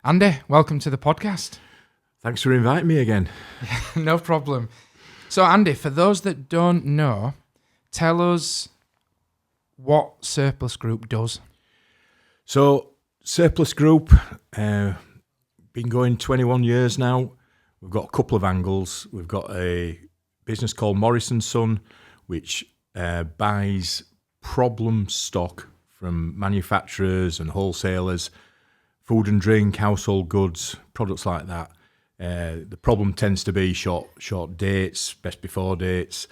Andy, welcome to the podcast. Thanks for inviting me again. No problem. So, Andy, for those that don't know, tell us what Surplus Group does. So, Surplus Group, been going 21 years now. We've got a couple of angles. We've got a business called Morrison Son, which buys problem stock from manufacturers and wholesalers, food and drink, household goods, products like that. The problem tends to be short dates, best before dates,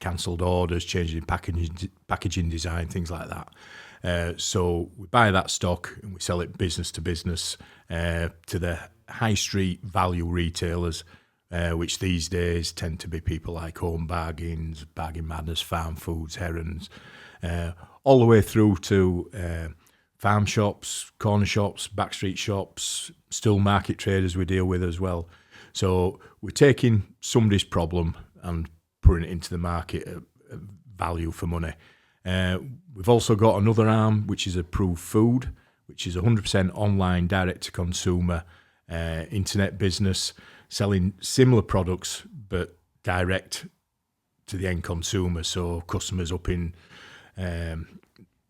cancelled orders, changing packaging design, things like that. So we buy that stock and we sell it business to business to the high street value retailers, which these days tend to be people like Home Bargains, Bargain Madness, Farm Foods, Herons, all the way through to farm shops, corner shops, backstreet shops, still market traders we deal with as well. So we're taking somebody's problem and putting it into the market at value for money. We've also got another arm, which is Approved Food, which is 100% online, direct-to-consumer, internet business, selling similar products, but direct to the end consumer. So customers up in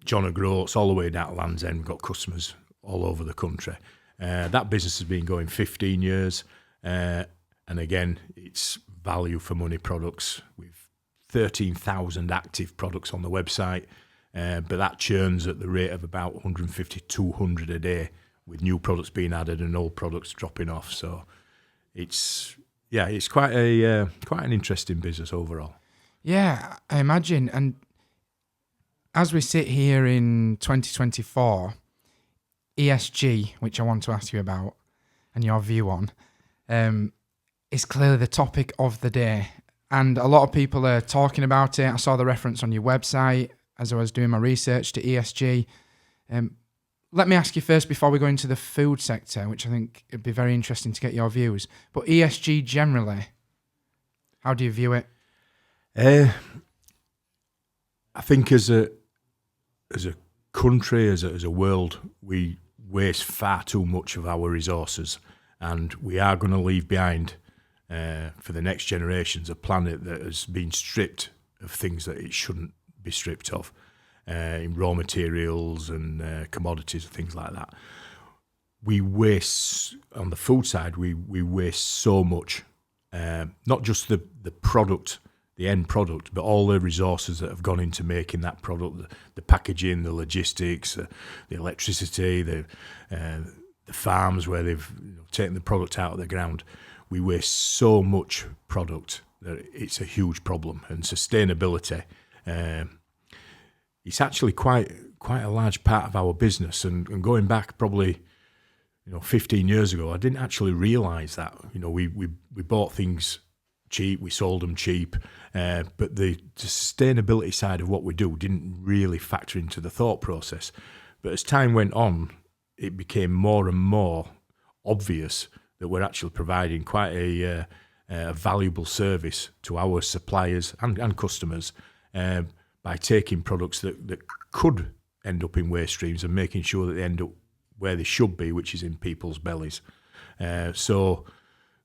John O'Groats, all the way down to Land's End. We've got customers all over the country. That business has been going 15 years. And again, it's value for money products. We've 13,000 active products on the website, but that churns at the rate of about 150, 200 a day, with new products being added and old products dropping off. So it's quite an interesting business overall. Yeah, I imagine. And as we sit here in 2024, ESG, which I want to ask you about and your view on, is clearly the topic of the day. And a lot of people are talking about it. I saw the reference on your website as I was doing my research to ESG. Let me ask you first, before we go into the food sector, which I think it'd be very interesting to get your views. But ESG generally, how do you view it? I think as a country, as a world, we waste far too much of our resources, and we are going to leave behind for the next generations a planet that has been stripped of things that it shouldn't be stripped of, in raw materials and commodities and things like that. We waste, on the food side, we waste so much, not just the product, the end product, but all the resources that have gone into making that product, the packaging, the logistics, the electricity, the farms where they've taken the product out of the ground. We waste so much product that it's a huge problem. And sustainability, it's actually quite a large part of our business. And going back probably 15 years ago, I didn't actually realise that. We bought things cheap, we sold them cheap, but the sustainability side of what we do didn't really factor into the thought process. But as time went on, it became more and more obvious that we're actually providing quite a valuable service to our suppliers and customers by taking products that could end up in waste streams and making sure that they end up where they should be, which is in people's bellies. So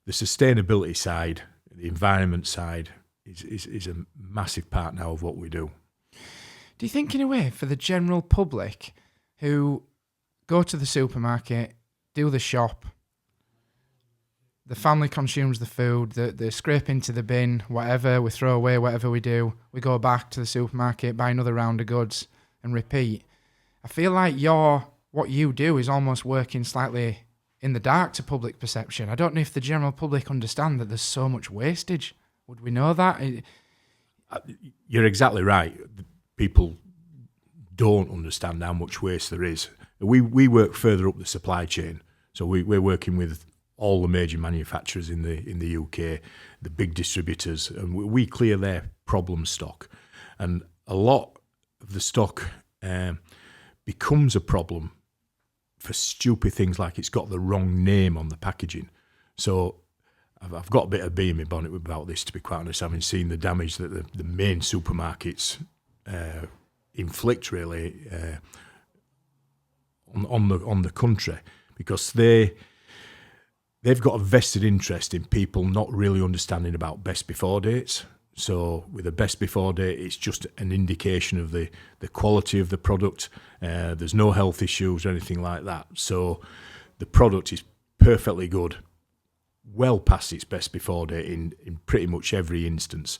the sustainability side, the environment side is a massive part now of what we do. Do you think, in a way, for the general public who go to the supermarket, do the shop, the family consumes the food, they scrape into the bin, whatever, we throw away whatever we do, we go back to the supermarket, buy another round of goods and repeat. I feel like what you do is almost working slightly in the dark to public perception. I don't know if the general public understand that there's so much wastage. Would we know that? You're exactly right. People don't understand how much waste there is. We work further up the supply chain, so we're working with all the major manufacturers in the UK, the big distributors, and we clear their problem stock. And a lot of the stock becomes a problem for stupid things like it's got the wrong name on the packaging. So I've got a bit of bee in my bonnet about this, to be quite honest, having seen the damage that the main supermarkets inflict really on the country, because they've got a vested interest in people not really understanding about best before dates. So with a best before date, it's just an indication of the quality of the product. There's no health issues or anything like that. So the product is perfectly good, well past its best before date in pretty much every instance.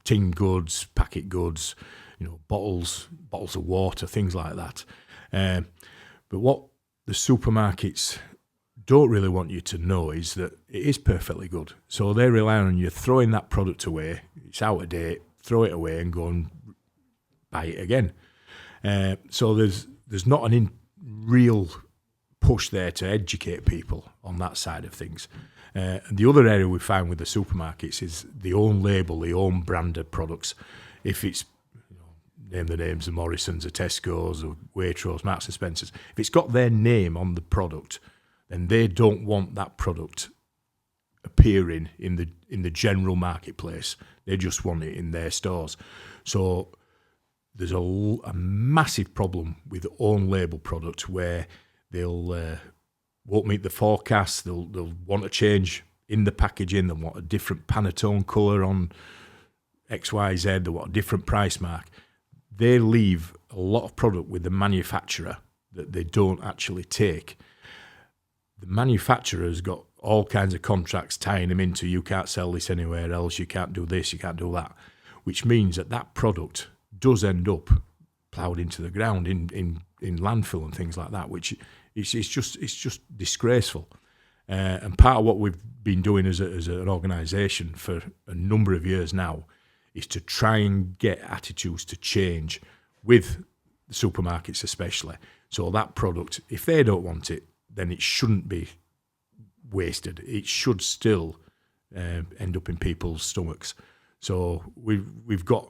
Tin goods, packet goods, bottles of water, things like that. But what the supermarkets don't really want you to know is that it is perfectly good. So they rely on you throwing that product away. It's out of date, throw it away and go and buy it again. So there's not an real push there to educate people on that side of things. And the other area we find with the supermarkets is the own label, the own branded products. If it's, name the names of Morrison's, or Tesco's, or Waitrose, Marks and Spencer's, if it's got their name on the product, then they don't want that product appearing in the general marketplace. They just want it in their stores. So there's a massive problem with own label products where they'll won't meet the forecast. They'll want a change in the packaging. They'll want a different Pantone colour on XYZ. They want a different price mark. They leave a lot of product with the manufacturer that they don't actually take. The manufacturer's got all kinds of contracts tying them into, you can't sell this anywhere else, you can't do this, you can't do that, which means that product does end up ploughed into the ground in landfill and things like that, which it's just disgraceful. And part of what we've been doing as an organisation for a number of years now is to try and get attitudes to change with the supermarkets especially. So that product, if they don't want it, then it shouldn't be wasted. It should still end up in people's stomachs. So we've got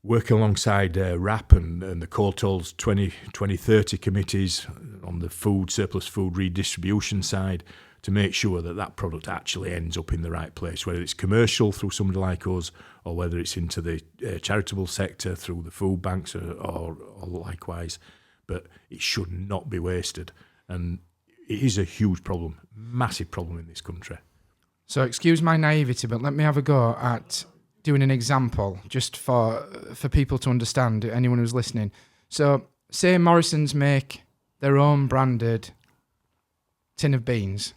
working alongside RAP and the Courtaulds 2030 committees on the surplus food redistribution side to make sure that product actually ends up in the right place, whether it's commercial through somebody like us or whether it's into the charitable sector through the food banks or likewise. But it should not be wasted. And it is a huge problem, massive problem in this country. So excuse my naivety, but let me have a go at doing an example just for people to understand, anyone who's listening. So say Morrison's make their own branded tin of beans.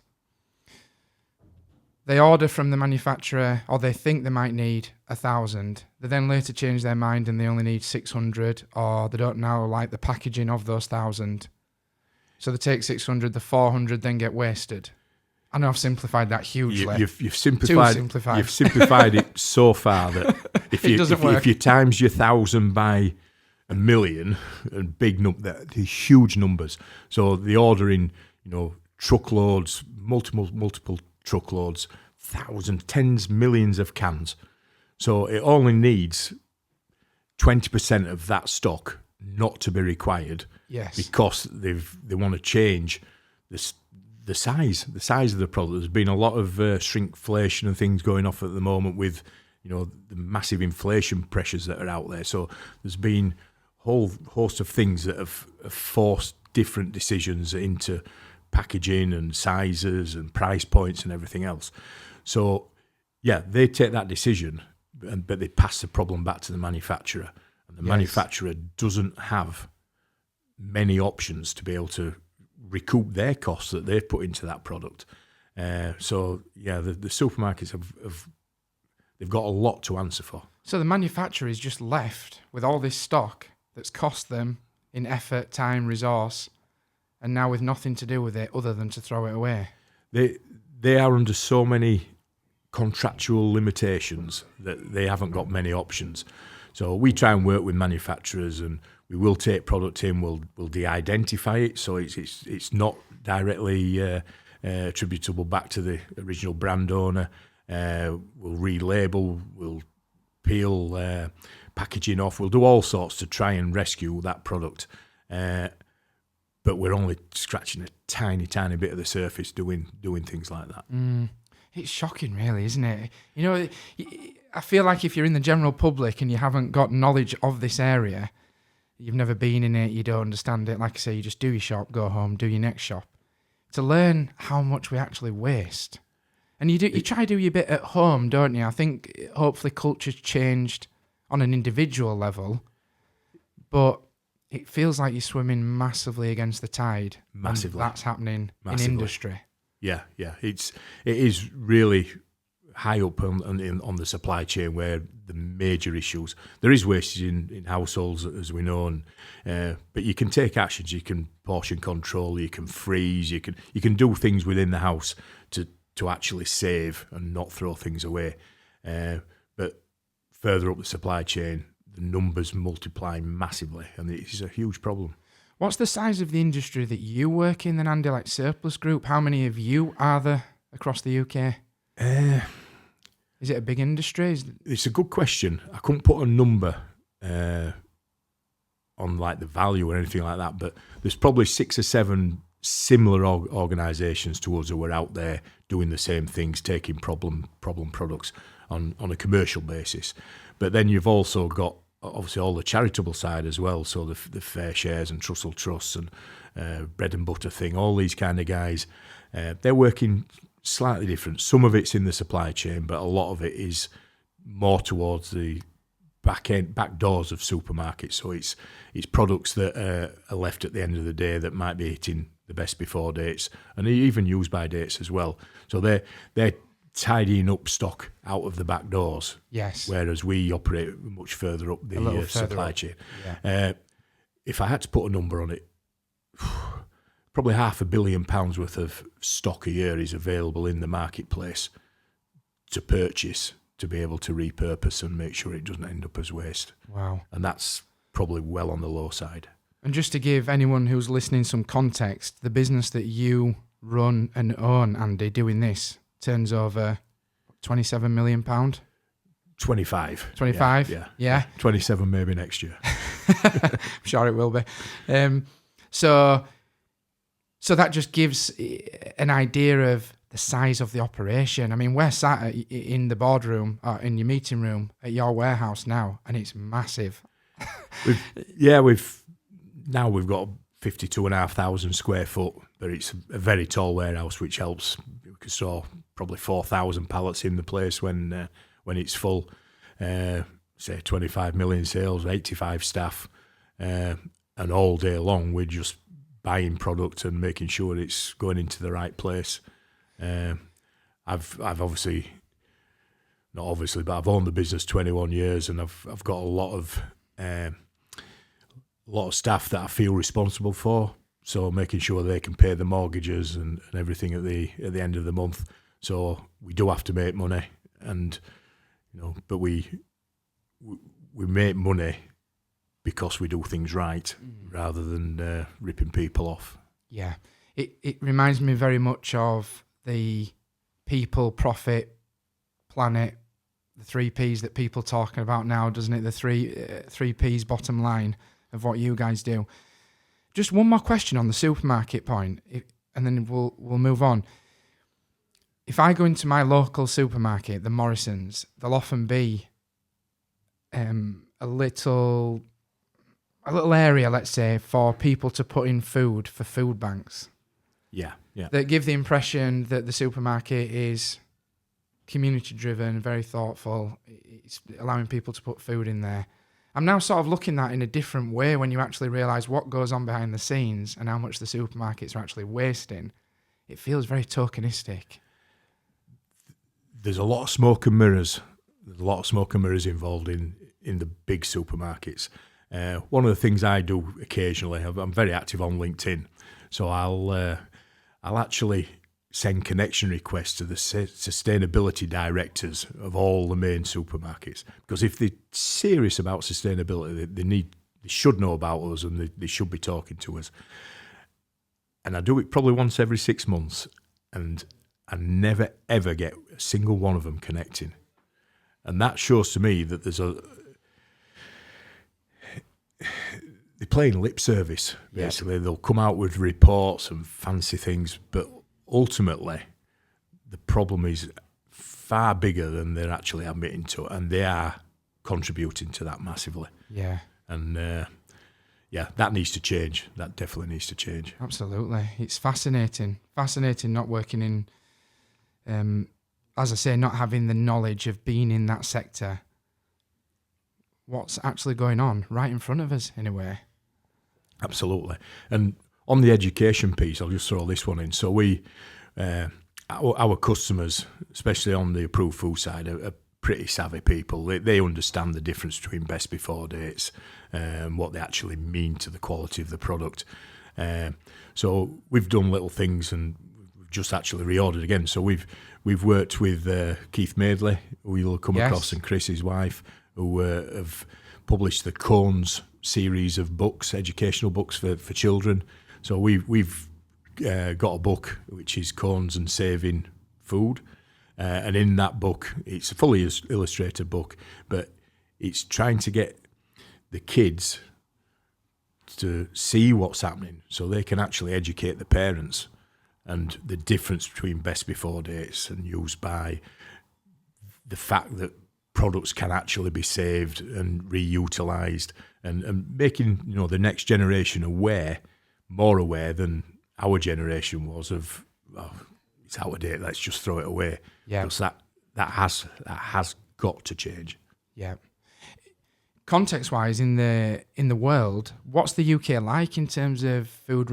They order from the manufacturer, or they think they might need 1,000. They then later change their mind and they only need 600, or they don't now like the packaging of those 1,000. So they take 600, the 400 then get wasted. I know I've simplified that hugely. You've simplified. You've simplified it so far that if you times your 1,000 by 1,000,000, and huge numbers. So the ordering, truckloads, multiple truckloads, thousands, tens, millions of cans. So it only needs 20% of that stock not to be required. Yes. Because they want to change the size of the product. There's been a lot of shrinkflation and things going off at the moment with the massive inflation pressures that are out there. So there's been a whole host of things that have forced different decisions into packaging and sizes and price points and everything else. So yeah, they take that decision, but they pass the problem back to the manufacturer, and the manufacturer doesn't have many options to be able to recoup their costs that they've put into that product. So yeah, the supermarkets they've got a lot to answer for. So the manufacturer is just left with all this stock that's cost them in effort, time, resource, and now with nothing to do with it other than to throw it away. They are under so many contractual limitations that they haven't got many options. So we try and work with manufacturers, and we will take product in, we'll de-identify it, so it's not directly attributable back to the original brand owner. We'll relabel, we'll peel packaging off, we'll do all sorts to try and rescue that product. But we're only scratching a tiny bit of the surface doing things like that. It's shocking, really, isn't it? I feel like if you're in the general public and you haven't got knowledge of this area, you've never been in it, you don't understand it. Like I say, you just do your shop, go home, do your next shop. to learn how much we actually waste. And you try to do your bit at home, don't you? I think hopefully culture's changed on an individual level, but it feels like you're swimming massively against the tide. Massively. And that's happening in industry. Yeah. It is really high up on the supply chain where the major issues. There is wastage in households, as we know, but you can take actions. You can portion control. You can freeze. You can do things within the house to actually save and not throw things away. But further up the supply chain, the numbers multiply massively, and it is a huge problem. What's the size of the industry that you work in then, Andy, like Surplus Group? How many of you are there across the UK? Is it a big industry? It's a good question. I couldn't put a number on like the value or anything like that, but there's probably 6 or 7 similar organisations to us who are out there doing the same things, taking problem products on a commercial basis. But then you've also got obviously all the charitable side as well, so the Fair Shares and Trussell Trusts and Bread and Butter thing, all these kind of guys, they're working slightly different. Some of it's in the supply chain, but a lot of it is more towards the back doors of supermarkets. So it's products that are left at the end of the day that might be hitting the best before dates and even use by dates as well. So they're tidying up stock out of the back doors. Yes. Whereas we operate much further up the supply chain. Yeah. If I had to put a number on it, probably £500 million worth of stock a year is available in the marketplace to purchase, to be able to repurpose and make sure it doesn't end up as waste. Wow. And that's probably well on the low side. And just to give anyone who's listening some context, the business that you run and own, Andy, doing this, turns over £27 million? 25. 25? Yeah. 27 maybe next year. I'm sure it will be. So that just gives an idea of the size of the operation. I mean, we're sat in the boardroom, in your meeting room at your warehouse now, and it's massive. We've got 52,500 square foot, but it's a very tall warehouse, which helps. We can store probably 4,000 pallets in the place when it's full. Say 25 million sales, 85 staff, and all day long we're just buying product and making sure it's going into the right place. I've obviously, not obviously, but I've owned the business 21 years, and I've got a lot of staff that I feel responsible for. So making sure they can pay the mortgages and everything at the end of the month. So we do have to make money, and but we make money because we do things right rather than ripping people off. Yeah, it reminds me very much of the people, profit, planet, the 3 Ps that people talking about now, doesn't it? The three Ps bottom line of what you guys do. Just one more question on the supermarket point, and then we'll move on. If I go into my local supermarket, the Morrisons, there'll often be a little area, let's say, for people to put in food for food banks. Yeah. That give the impression that the supermarket is community driven, very thoughtful. It's allowing people to put food in there. I'm now sort of looking at it in a different way when you actually realise what goes on behind the scenes and how much the supermarkets are actually wasting. It feels very tokenistic. There's a lot of smoke and mirrors. There's a lot of smoke and mirrors involved in the big supermarkets. One of the things I do occasionally, I'm very active on LinkedIn, so I'll actually send connection requests to the sustainability directors of all the main supermarkets, because if they're serious about sustainability, they should know about us, and they should be talking to us. And I do it probably once every 6 months, and I never ever get a single one of them connecting. And that shows to me that they're playing lip service, basically. Yep. They'll come out with reports and fancy things, but ultimately the problem is far bigger than they're actually admitting to, and they are contributing to that massively. Yeah. And yeah, that needs to change. That definitely needs to change. Absolutely. It's fascinating. Fascinating not working in, as I say, not having the knowledge of being in that sector. What's actually going on right in front of us, in a way. Absolutely. And on the education piece, I'll just throw this one in. So our customers, especially on the approved food side, are pretty savvy people. They understand the difference between best before dates and what they actually mean to the quality of the product. So we've done little things, and we've just actually reordered again. So we've worked with Keith Madeley, who you'll come across, and Chris, his wife, who have published the Cones series of books, educational books for children. So we've got a book which is Cones and Saving Food. And in that book, it's a fully illustrated book, but it's trying to get the kids to see what's happening so they can actually educate the parents and the difference between best before dates and used by, the fact that products can actually be saved and reutilised, and making the next generation more aware than our generation was of, it's out of date, let's just throw it away. Yeah. Because that has got to change. Yeah. Context-wise, in the world, what's the UK like in terms of food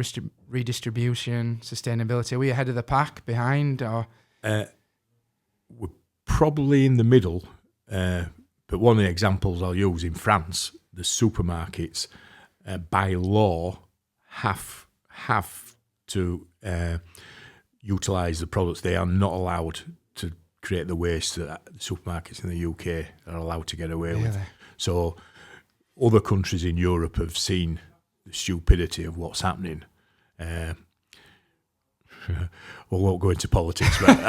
redistribution, sustainability? Are we ahead of the pack, behind, or? We're probably in the middle, but one of the examples I'll use, in France, the supermarkets, by law, have to utilise the products. They are not allowed to create the waste that the supermarkets in the UK are allowed to get away with. So other countries in Europe have seen the stupidity of what's happening. We won't go into politics, but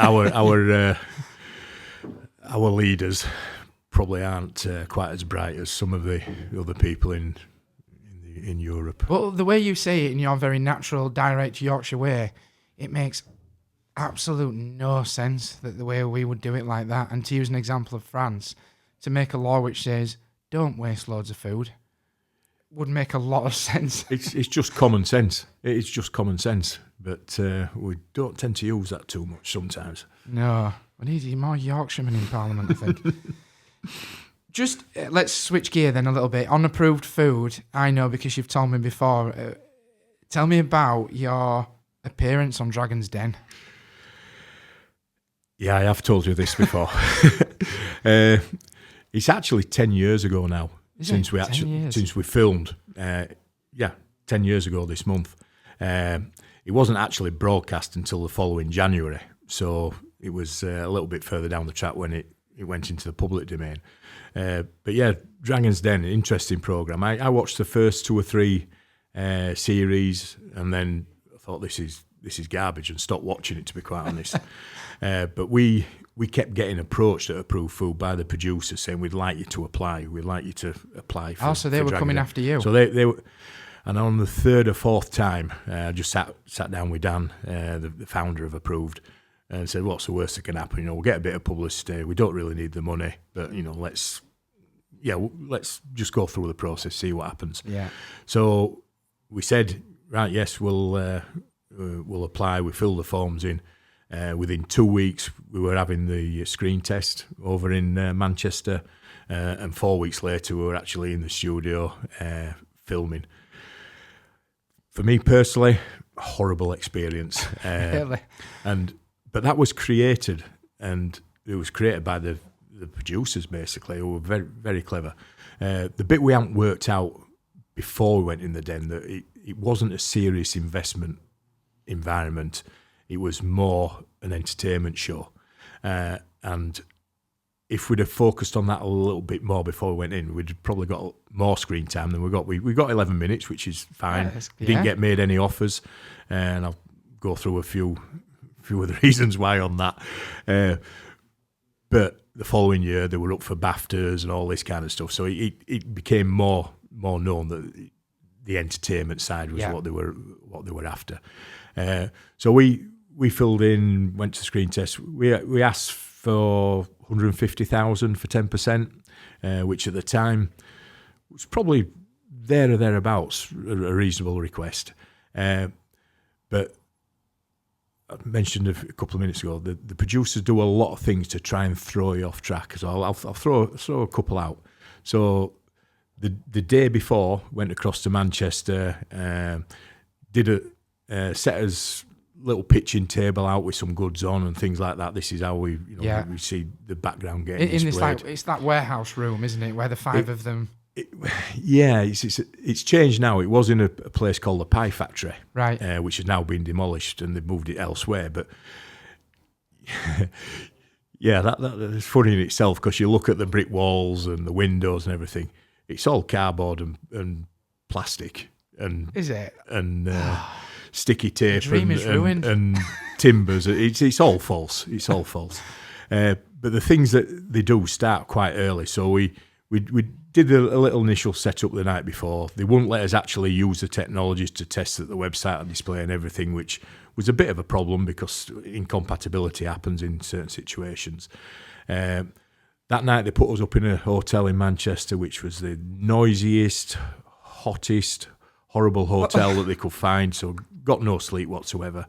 our leaders probably aren't quite as bright as some of the other people in Europe. Well, the way you say it in your very natural, direct Yorkshire way, it makes absolute no sense that the way we would do it like that. And to use an example of France, to make a law which says don't waste loads of food would make a lot of sense. It's just common sense. It's just common sense, but we don't tend to use that too much sometimes. No, we need more Yorkshiremen in Parliament, I think. Just let's switch gear then a little bit. On approved food, I know because you've told me before. Tell me about your appearance on Dragon's Den. Yeah, I have told you this before. It's actually 10 years ago now since we filmed. 10 years ago this month. It wasn't actually broadcast until the following January, so it was a little bit further down the track when it went into the public domain. But yeah, Dragon's Den, an interesting programme. I watched the first 2 or 3 series, and then I thought this is garbage and stopped watching it, to be quite honest. But we kept getting approached at Approved Food by the producers saying, we'd like you to apply. We'd like you to apply for. So they were coming after you. So they were, and on the 3rd or 4th time, I just sat down with Dan, the founder of Approved, and said, what's the worst that can happen? We'll get a bit of publicity. We don't really need the money, but let's just go through the process, see what happens. Yeah. So we said, right, yes, we'll apply. We filled the forms in. Within 2 weeks, we were having the screen test over in Manchester, and 4 weeks later, we were actually in the studio filming. For me personally, horrible experience. Really? But that was created, and it was created by the producers, basically, who were very, very clever. The bit we hadn't worked out before we went in the den, that it wasn't a serious investment environment. It was more an entertainment show. And if we'd have focused on that a little bit more before we went in, we'd probably got more screen time than we got. We got 11 minutes, which is fine. Didn't get made any offers. And I'll go through a few of the reasons why on that. But the following year, they were up for BAFTAs and all this kind of stuff. So it became more known that the entertainment side was what they were after. So we filled in, went to screen test. We asked for 150,000 for 10%, which at the time was probably there or thereabouts a reasonable request. But I mentioned a couple of minutes ago, the producers do a lot of things to try and throw you off track. So I'll throw a couple out. So the day before, went across to Manchester, did set us little pitching table out with some goods on and things like that. This is how we see the background getting displayed. It's that warehouse room, isn't it, where the five of them... It's changed now. It was in a place called the Pie Factory, right? Which has now been demolished and they've moved it elsewhere. But yeah, that is funny in itself because you look at the brick walls and the windows and everything. It's all cardboard and plastic and is it and sticky tape dream is ruined. And timbers. It's all false. It's all false. But the things that they do start quite early. So we did a little initial setup the night before. They wouldn't let us actually use the technologies to test that the website and display and everything, which was a bit of a problem because incompatibility happens in certain situations. That night they put us up in a hotel in Manchester, which was the noisiest, hottest, horrible hotel that they could find, so got no sleep whatsoever.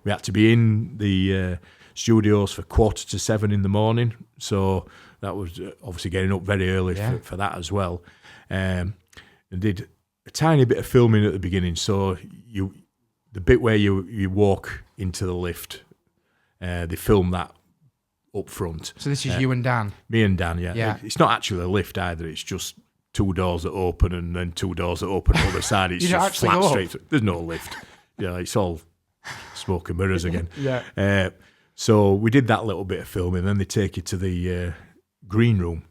We had to be in the studios for 6:45 in the morning, so that was obviously getting up very early for that as well. And did a tiny bit of filming at the beginning. So the bit where you walk into the lift, they film that up front. So this is you and Dan? Me and Dan, yeah. It's not actually a lift either. It's just two doors that open and then two doors that open on the other side. It's just flat straight. There's no lift. It's all smoke and mirrors again. Yeah. So we did that little bit of filming. Then they take you to the green room,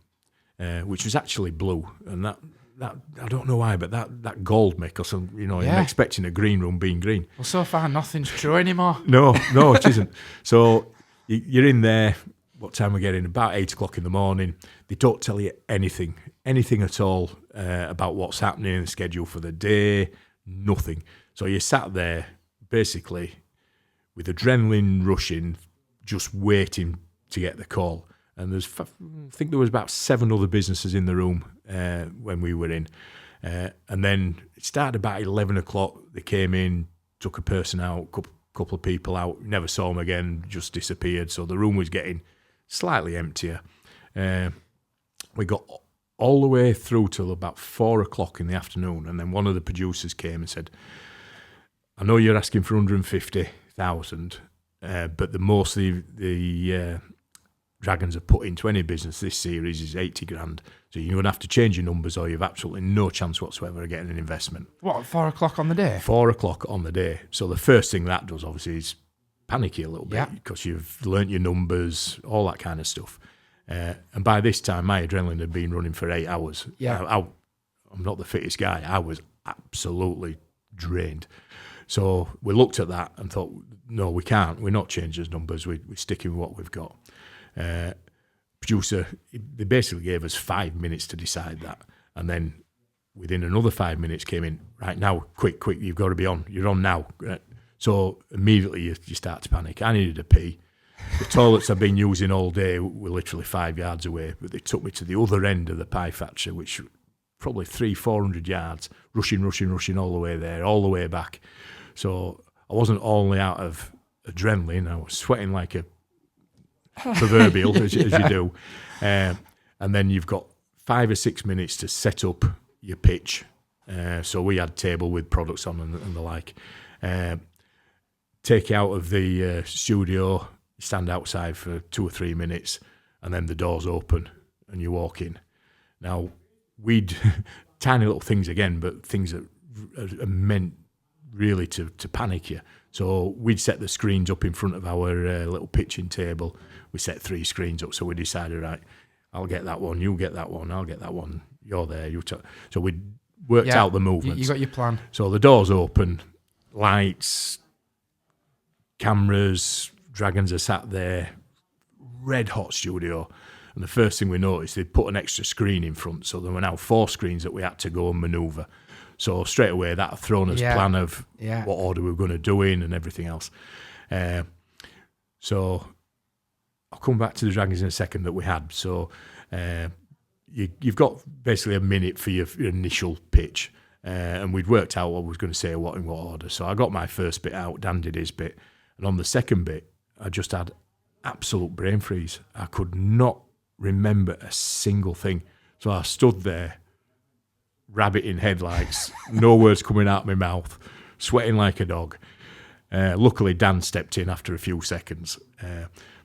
which was actually blue, and that I don't know why, but that galled me because I'm expecting a green room being green. Well, so far nothing's true anymore. No, it isn't. So you're in there. What time we get in? About 8 o'clock in the morning. They don't tell you anything at all about what's happening in the schedule for the day. Nothing. So you're sat there basically with adrenaline rushing, just waiting to get the call. And I think there was about 7 other businesses in the room when we were in. And then it started about 11 o'clock. They came in, took a person out, couple of people out, never saw them again, just disappeared. So the room was getting slightly emptier. We got all the way through till about 4 o'clock in the afternoon. And then one of the producers came and said, I know you're asking for 150,000, but the most the Dragons have put into any business this series is 80 grand. So you're going to have to change your numbers or you've absolutely no chance whatsoever of getting an investment. What, 4 o'clock on the day? 4 o'clock on the day. So the first thing that does, obviously, is panic you a little bit because you've learnt your numbers, all that kind of stuff. And by this time, my adrenaline had been running for 8 hours. Yeah. I'm not the fittest guy. I was absolutely drained. So we looked at that and thought, no, we can't. We're not changing those numbers. We're sticking with what we've got. Producer, they basically gave us 5 minutes to decide that. And then within another 5 minutes came in, right now, quick, you've got to be on. You're on now. So immediately you start to panic. I needed a pee. The toilets I've been using all day were literally 5 yards away, but they took me to the other end of the pie factory, which probably 300-400 yards, rushing all the way there, all the way back. So I wasn't only out of adrenaline, I was sweating like a proverbial, as you do. And then you've got 5 or 6 minutes to set up your pitch. So we had table with products on and the like. Take you out of the studio, stand outside for 2 or 3 minutes, and then the doors open and you walk in. Now, we'd tiny little things again, but things that are meant really to panic you. So we'd set the screens up in front of our little pitching table. We set 3 screens up, so we decided, right, I'll get that one, you get that one, I'll get that one, you're there, so we worked out the movements. You got your plan. So the doors open, lights, cameras, Dragons are sat there, red hot studio. And the first thing we noticed, they'd put an extra screen in front, so there were now 4 screens that we had to go and manoeuvre. So straight away, that had thrown us plan of what order we were going to do in and everything else. So I'll come back to the Dragons in a second that we had. So you've got basically a minute for your initial pitch. and we'd worked out what I was going to say, what in what order. So I got my first bit out, Dan did his bit, and on the second bit, I just had absolute brain freeze. I could not remember a single thing. So I stood there, rabbit in headlights, no words coming out of my mouth, sweating like a dog. Luckily, Dan stepped in after a few seconds.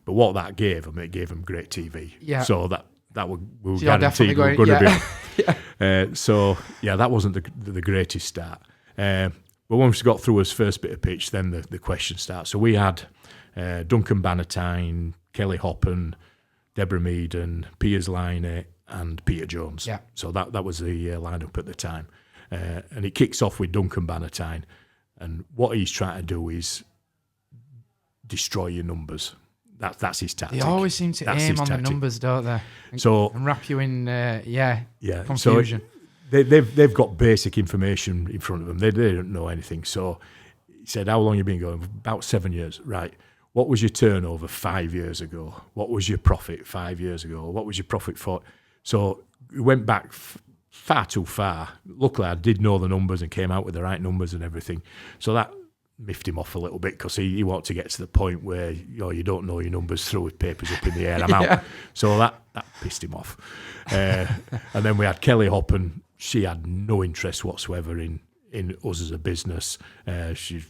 But what that gave them, it gave them great TV. Yeah. So that we were So guaranteed we were going to be. Yeah. So that wasn't the greatest start. But once we got through his first bit of pitch, then the question starts. So we had Duncan Bannatyne, Kelly Hoppen, Deborah Meaden, Piers Line, and Peter Jones. Yeah. So that was the lineup at the time. And it kicks off with Duncan Bannatyne. And what he's trying to do is destroy your numbers. That's his tactic. They always seem to aim on the numbers, don't they? And wrap you in, confusion. So they've got basic information in front of them. They don't know anything. So he said, how long have you been going? About 7 years. Right. What was your turnover 5 years ago? What was your profit 5 years ago? What was your profit for? So we went back far too far. Luckily, I did know the numbers and came out with the right numbers and everything. So that miffed him off a little bit because he wanted to get to the point where you don't know your numbers, throw his papers up in the air, I'm out. So that pissed him off. And then we had Kelly Hoppen. She had no interest whatsoever in us as a business. She,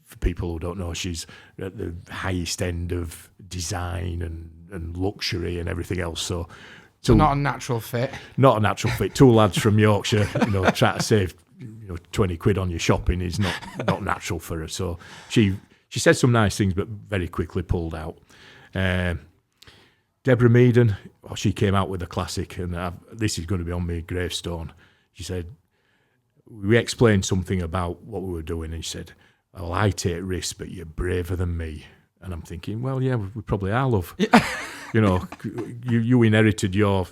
for people who don't know, she's at the highest end of design and luxury and everything else. So not a natural fit. Not a natural fit. Two lads from Yorkshire, try to save 20 quid on your shopping is not natural for her. So she said some nice things, but very quickly pulled out. Deborah Meaden, she came out with a classic, and this is going to be on my gravestone. She said, we explained something about what we were doing, and she said, well, I take risks, but you're braver than me. And I'm thinking, well, yeah, we probably are, love. Yeah. You inherited your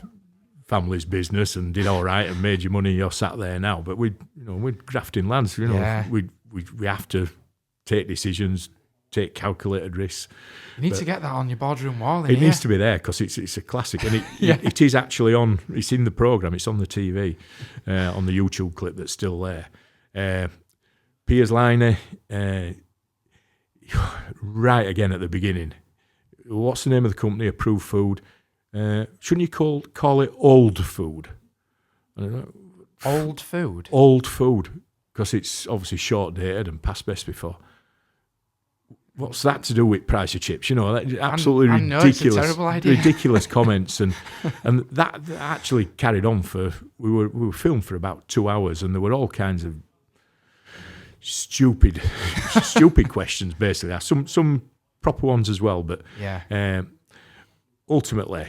family's business and did all right and made your money. You're sat there now, but we're grafting lads. We have to take decisions, take calculated risks. You need to get that on your boardroom wall. It needs to be there because it's a classic, and it is actually on. It's in the program. It's on the TV, on the YouTube clip that's still there. Piers Line, right again at the beginning. What's the name of the company? Approved Food. Shouldn't you call it old food? I don't know. Old food? Old food, because it's obviously short dated and past best before. What's that to do with price of chips? Absolutely I know, ridiculous. it's a terrible idea. Ridiculous comments, and that actually carried on for. We were filmed for about 2 hours, and there were all kinds of stupid questions. Basically, some proper ones as well, but ultimately,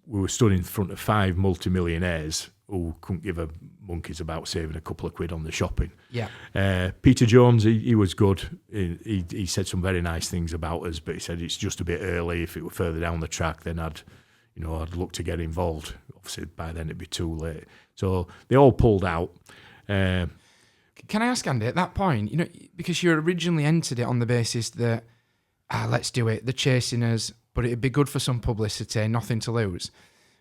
we were stood in front of 5 multimillionaires who couldn't give a monkeys about saving a couple of quid on the shopping. Yeah. Peter Jones, he was good. He said some very nice things about us, but he said it's just a bit early. If it were further down the track, then I'd look to get involved. Obviously, by then it'd be too late. So they all pulled out. Can I ask, Andy, at that point, because you originally entered it on the basis that, let's do it, they're chasing us, but it'd be good for some publicity, nothing to lose.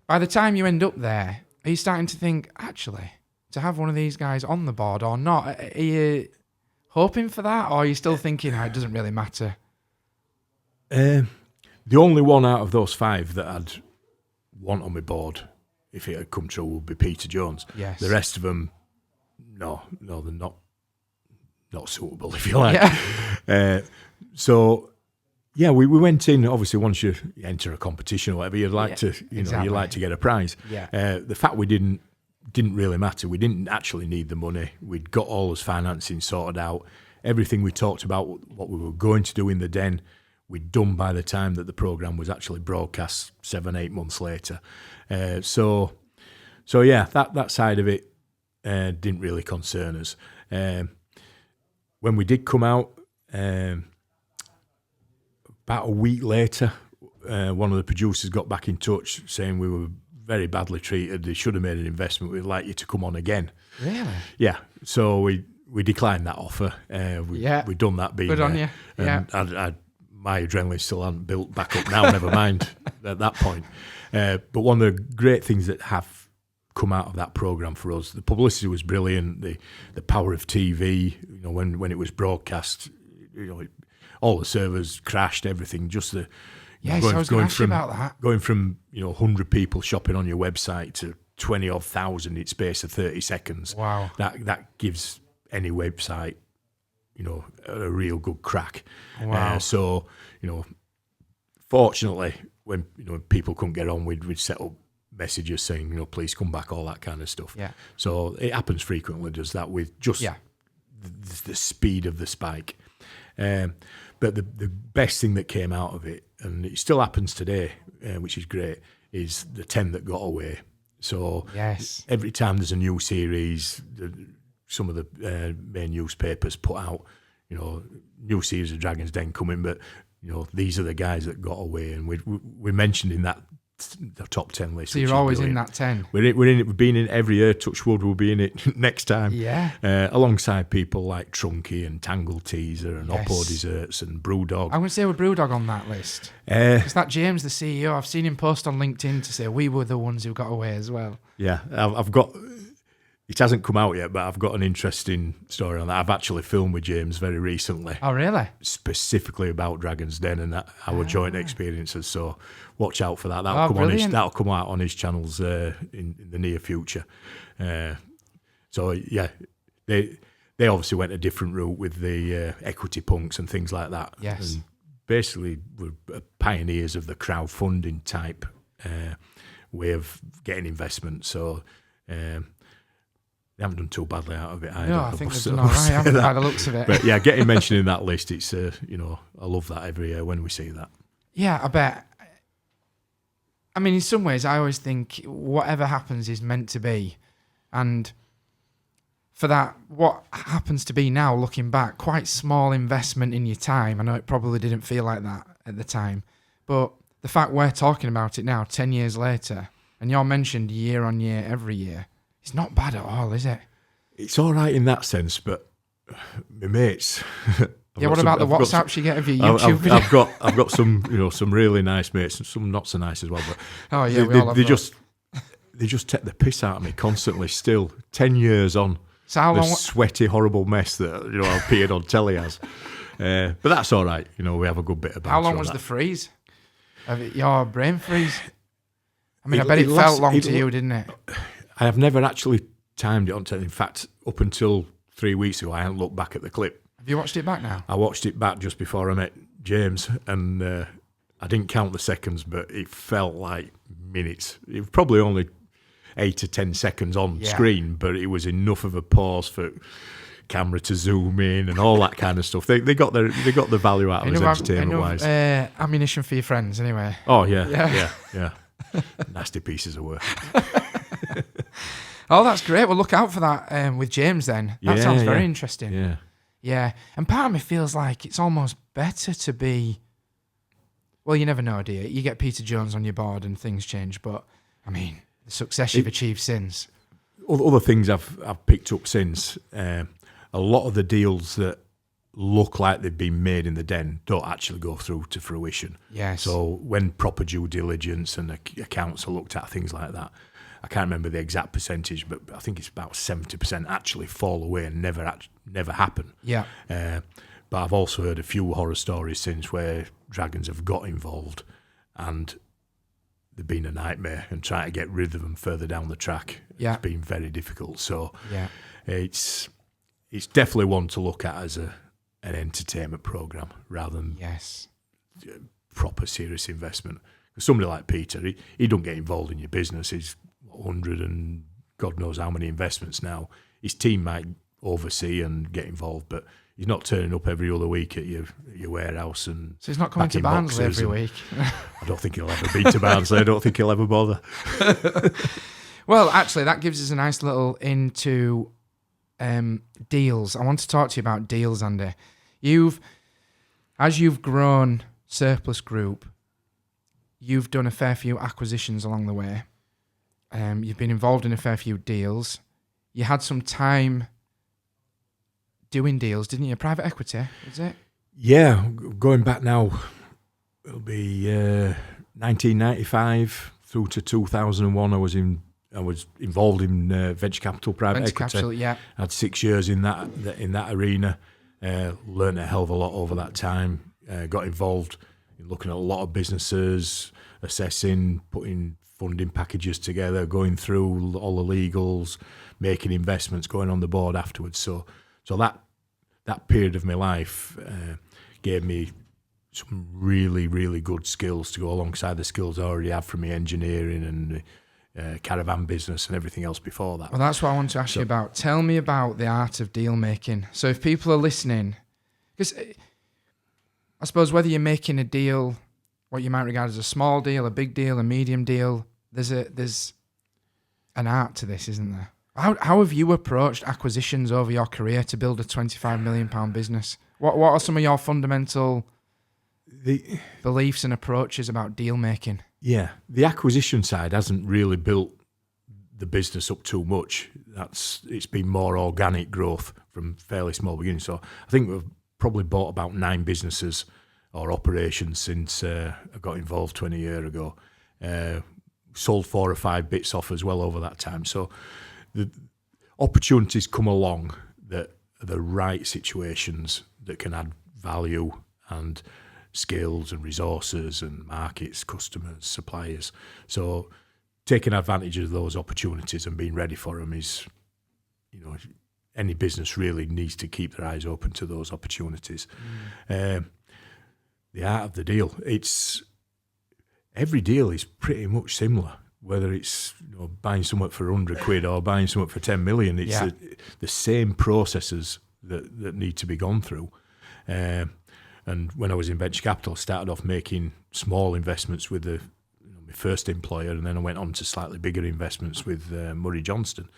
By the time you end up there, are you starting to think, actually, to have one of these guys on the board or not, are you hoping for that, or are you still thinking, it doesn't really matter? The only one out of those 5 that I'd want on my board, if it had come true, would be Peter Jones. Yes. The rest of them, no, they're not suitable, if you like. Yeah. We went in. Obviously, once you enter a competition or whatever, you'd like to, you like to get a prize. Yeah. The fact we didn't really matter. We didn't actually need the money. We'd got all this financing sorted out. Everything we talked about, what we were going to do in the den, we'd done by the time that the program was actually broadcast 7-8 months later. That side of it didn't really concern us. When we did come out, about a week later, one of the producers got back in touch saying we were very badly treated. They should have made an investment. We'd like you to come on again. Really? Yeah. So we declined that offer. We'd done that. Good on you. And my adrenaline still hadn't built back up now, never mind at that point. But one of the great things that have come out of that program for us. The publicity was brilliant. The power of TV, when it was broadcast, all the servers crashed, everything. Just the I was going to ask you about that. Going from 100 people shopping on your website to 20 odd thousand in space of 30 seconds. Wow, that gives any website a real good crack. Wow. So fortunately, when people couldn't get on, we'd set up messages saying, please come back, all that kind of stuff. Yeah. So it happens frequently, does that, with just the speed of the spike. But the best thing that came out of it, and it still happens today, which is great, is the 10 that got away. So every time there's a new series, some of the main newspapers put out, new series of Dragon's Den coming, but these are the guys that got away, and we mentioned in that the top 10 list. So you're always in that 10. We're in it. We've been in it every year. Touch wood, we'll be in it next time. Yeah. Alongside people like Trunky and Tangle Teaser and Oppo Desserts and Brewdog. I'm going to say with Brewdog on that list. Is that James, the CEO? I've seen him post on LinkedIn to say we were the ones who got away as well. Yeah, I've got. It hasn't come out yet, but I've got an interesting story on that. I've actually filmed with James very recently. Oh, really? Specifically about Dragon's Den and our joint experiences. So watch out for that. That'll come out on his channels in the near future. So yeah, they obviously went a different route with the equity punks and things like that. Yes. And basically were pioneers of the crowdfunding type way of getting investment. So. They haven't done too badly out of it either. No, I think they've done all right, haven't they, by the looks of it. But yeah, getting mentioned in that list, it's, I love that every year when we see that. Yeah, I bet. I mean, in some ways, I always think whatever happens is meant to be. And for that, what happens to be now, looking back, quite small investment in your time. I know it probably didn't feel like that at the time. But the fact we're talking about it now, 10 years later, and you're mentioned year on year, every year, it's not bad at all, is it? It's all right in that sense, but my mates. Yeah, what about the WhatsApps you get of your YouTube videos? I've got some, some really nice mates, and some not so nice as well. But oh yeah, they just take the piss out of me constantly. Still, 10 years on, so how the long? Sweaty, horrible mess that I appeared on telly as. But that's all right. We have a good bit of banter. How long was the freeze? Your brain freeze? I mean, I bet it felt long to you, didn't it? I have never actually timed it on telly. In fact, up until 3 weeks ago, I hadn't looked back at the clip. Have you watched it back now? I watched it back just before I met James, and I didn't count the seconds, but it felt like minutes. It was probably only 8 to 10 seconds on screen, but it was enough of a pause for camera to zoom in and all that kind of stuff. They got the value out of us entertainment-wise. Ammunition for your friends, anyway. Oh, yeah. Nasty pieces of work. Oh, that's great. Well, look out for that with James then. That sounds very interesting. Yeah. And part of me feels like it's almost better to be... Well, you never know, do you? You get Peter Jones on your board and things change, but, I mean, the success you've achieved since. Other things I've picked up since, a lot of the deals that look like they've been made in the den don't actually go through to fruition. Yes. So when proper due diligence and accounts are looked at, things like that, I can't remember the exact percentage, but I think it's about 70% actually fall away and never happen. Yeah. But I've also heard a few horror stories since where dragons have got involved and they've been a nightmare, and trying to get rid of them further down the track has been very difficult. So it's definitely one to look at as an entertainment program rather than proper serious investment. Somebody like Peter, he don't get involved in your business. He's 100 and God knows how many investments now. His team might oversee and get involved, but he's not turning up every other week at your warehouse. And so he's not coming to Barnsley every week. I don't think he'll ever be to Barnsley. I don't think he'll ever bother. Well, actually, that gives us a nice little into deals. I want to talk to you about deals, Andy. As you've grown Surplus Group, you've done a fair few acquisitions along the way. You've been involved in a fair few deals. You had some time doing deals, didn't you? Private equity, is it? Yeah, going back now, it'll be 1995 through to 2001. I was in I was involved in venture capital, private Venture equity. capital, yeah. I had 6 years in that arena. Learned a hell of a lot over that time. Got involved in looking at a lot of businesses, assessing, putting funding packages together, going through all the legals, making investments, going on the board afterwards. So that period of my life gave me some really, really good skills to go alongside the skills I already had from my engineering and caravan business and everything else before that. Well, that's what I want to ask you about. Tell me about the art of deal making. So if people are listening, because I suppose whether you're making a deal, what you might regard as a small deal, a big deal, a medium deal, there's an art to this, isn't there? How have you approached acquisitions over your career to build a £25 million business? What are some of your fundamental beliefs and approaches about deal making? Yeah, the acquisition side hasn't really built the business up too much. It's been more organic growth from fairly small beginnings. So I think we've probably bought about 9 businesses or operations since I got involved 20 years ago. Sold 4 or 5 bits off as well over that time. So the opportunities come along that are the right situations that can add value and skills and resources and markets, customers, suppliers. So taking advantage of those opportunities and being ready for them is, any business really needs to keep their eyes open to those opportunities. The art of the deal, every deal is pretty much similar, whether it's buying something for 100 quid or buying something for 10 million. It's the same processes that need to be gone through. And when I was in venture capital, I started off making small investments with my first employer, and then I went on to slightly bigger investments with Murray Johnston.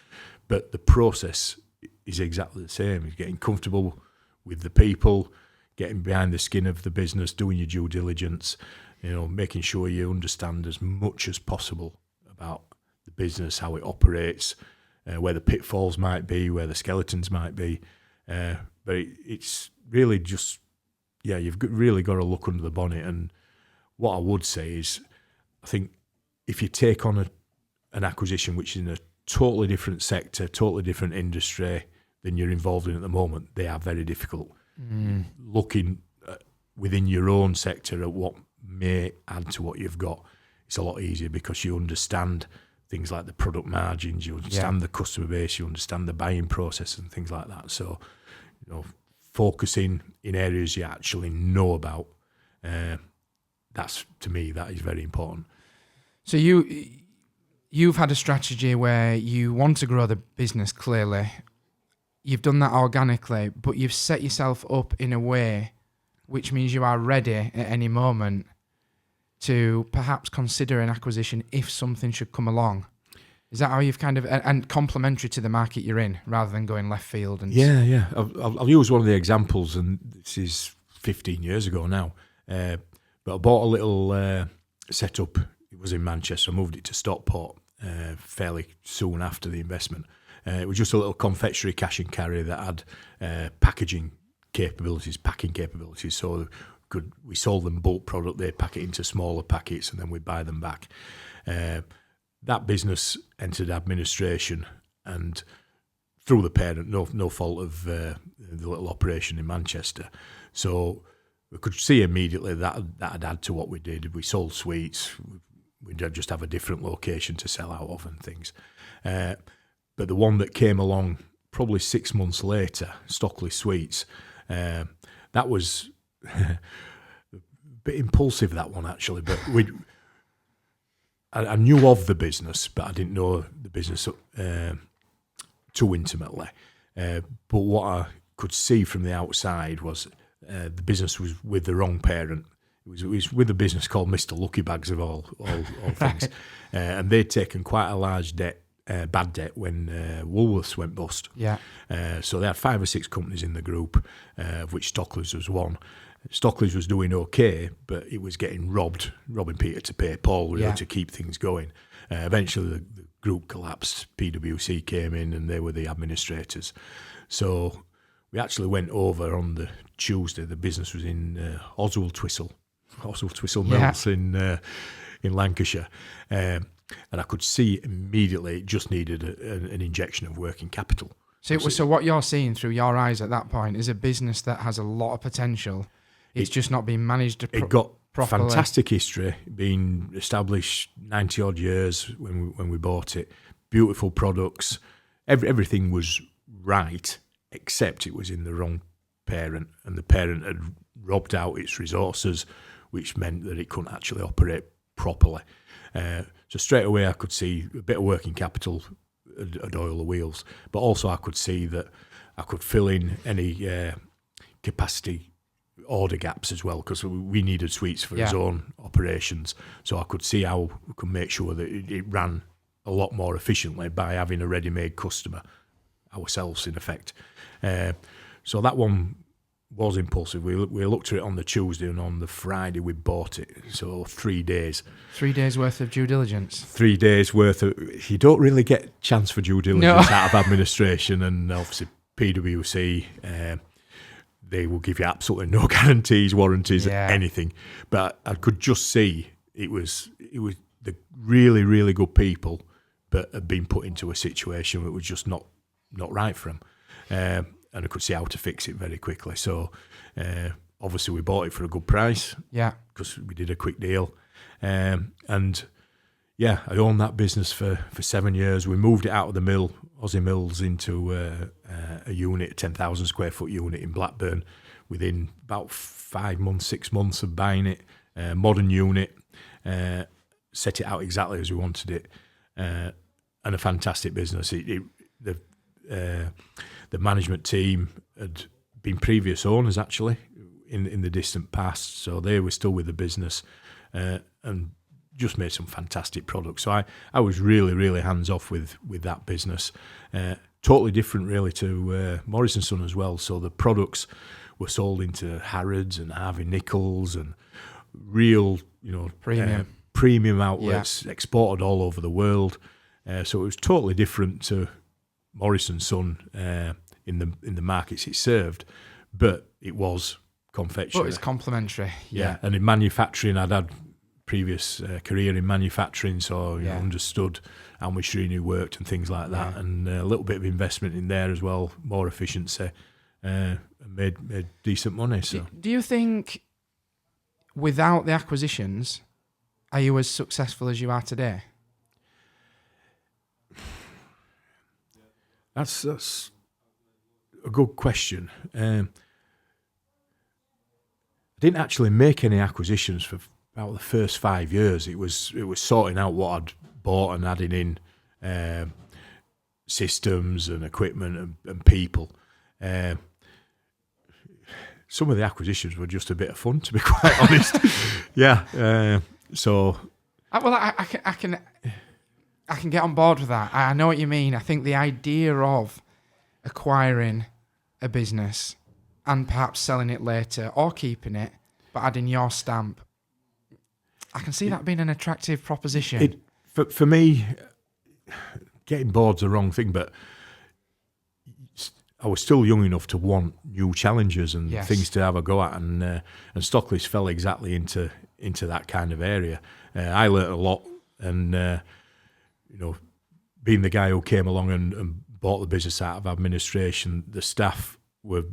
But the process is exactly the same. It's getting comfortable with the people, getting behind the skin of the business, doing your due diligence, making sure you understand as much as possible about the business, how it operates, where the pitfalls might be, where the skeletons might be. But it's really just, you've really got to look under the bonnet. And what I would say is, I think if you take on an acquisition which is in a totally different sector, totally different industry than you're involved in at the moment, they are very difficult. Looking within your own sector at what may add to what you've got, it's a lot easier because you understand things like the product margins, you understand the customer base, you understand the buying process and things like that. So, focusing in areas you actually know about, to me, that is very important. So you've had a strategy where you want to grow the business, clearly. You've done that organically, but you've set yourself up in a way which means you are ready at any moment to perhaps consider an acquisition if something should come along. Is that how you've and complementary to the market you're in, rather than going left field? And Yeah. I'll use one of the examples, and this is 15 years ago now. But I bought a little setup. It was in Manchester. I moved it to Stockport fairly soon after the investment. It was just a little confectionery cash and carry that had packaging capabilities, packing capabilities. So we sold them bulk product. They pack it into smaller packets, and then we buy them back. That business entered administration, and through the parent, no fault of the little operation in Manchester. So we could see immediately that had add to what we did. We sold sweets. We'd just have a different location to sell out of and things. But the one that came along probably 6 months later, Stockley Sweets, that was a bit impulsive, that one actually. But I knew of the business, but I didn't know the business too intimately. But what I could see from the outside was the business was with the wrong parent. It was with a business called Mr. Lucky Bags of all things. And they'd taken quite a large bad debt when Woolworths went bust. Yeah. So they had 5 or 6 companies in the group, of which Stockley's was one. Stockley's was doing okay, but it was getting robbing Peter to pay Paul, really, to keep things going. Eventually, the group collapsed. PwC came in, and they were the administrators. So we actually went over on the Tuesday. The business was in Oswald Twistle Mills in Lancashire. I could see immediately it just needed an injection of working capital. So what you're seeing through your eyes at that point is a business that has a lot of potential. It's just not being managed It got properly. Fantastic history, been established 90 odd years when we bought it. Beautiful products. Everything was right, except it was in the wrong parent, and the parent had robbed out its resources, which meant that it couldn't actually operate properly. So straight away I could see a bit of working capital had oil the wheels, but also I could see that I could fill in any capacity order gaps as well, because we needed sweets for his own operations. So I could see how we could make sure that it ran a lot more efficiently by having a ready-made customer ourselves, in effect. So that one was impulsive. We looked at it on the Tuesday, and on the Friday we bought it. So 3 days. 3 days worth of due diligence. 3 days worth of... You don't really get chance for due diligence out of administration, and obviously PwC... they will give you absolutely no guarantees, warranties, anything. But I could just see it was the really, really good people, but had been put into a situation that was just not right for them. And I could see how to fix it very quickly. So obviously we bought it for a good price. Yeah. Because we did a quick deal. And yeah, I owned that business for 7 years. We moved it out of the mill, Aussie Mills, into a unit, a 10,000 square foot unit in Blackburn within about 5 months, 6 months of buying it. Modern unit, set it out exactly as we wanted it, and a fantastic business. The management team had been previous owners actually in the distant past, so they were still with the business and just made some fantastic products. So I was really, really hands off with that business. Totally different really to Morris & Son as well. So the products were sold into Harrods and Harvey Nichols and real, premium outlets, exported all over the world. So it was totally different to Morris & Son in the markets it served, but it was confectionery. But it's complementary. Yeah, and in manufacturing, I'd had previous career in manufacturing, so I understood how machinery worked and things like that, and a little bit of investment in there as well, more efficiency, and made decent money. So, do you think without the acquisitions, are you as successful as you are today? That's a good question. I didn't actually make any acquisitions for about the first 5 years. It was sorting out what I'd bought and adding in systems and equipment and people. Some of the acquisitions were just a bit of fun, to be quite honest. So. Well, I can get on board with that. I know what you mean. I think the idea of acquiring a business and perhaps selling it later or keeping it, but adding your stamp, I can see that being an attractive proposition. For me, getting bored's the wrong thing, but I was still young enough to want new challenges and things to have a go at, and Stockley's fell exactly into that kind of area. I learnt a lot, and being the guy who came along and bought the business out of administration, the staff were,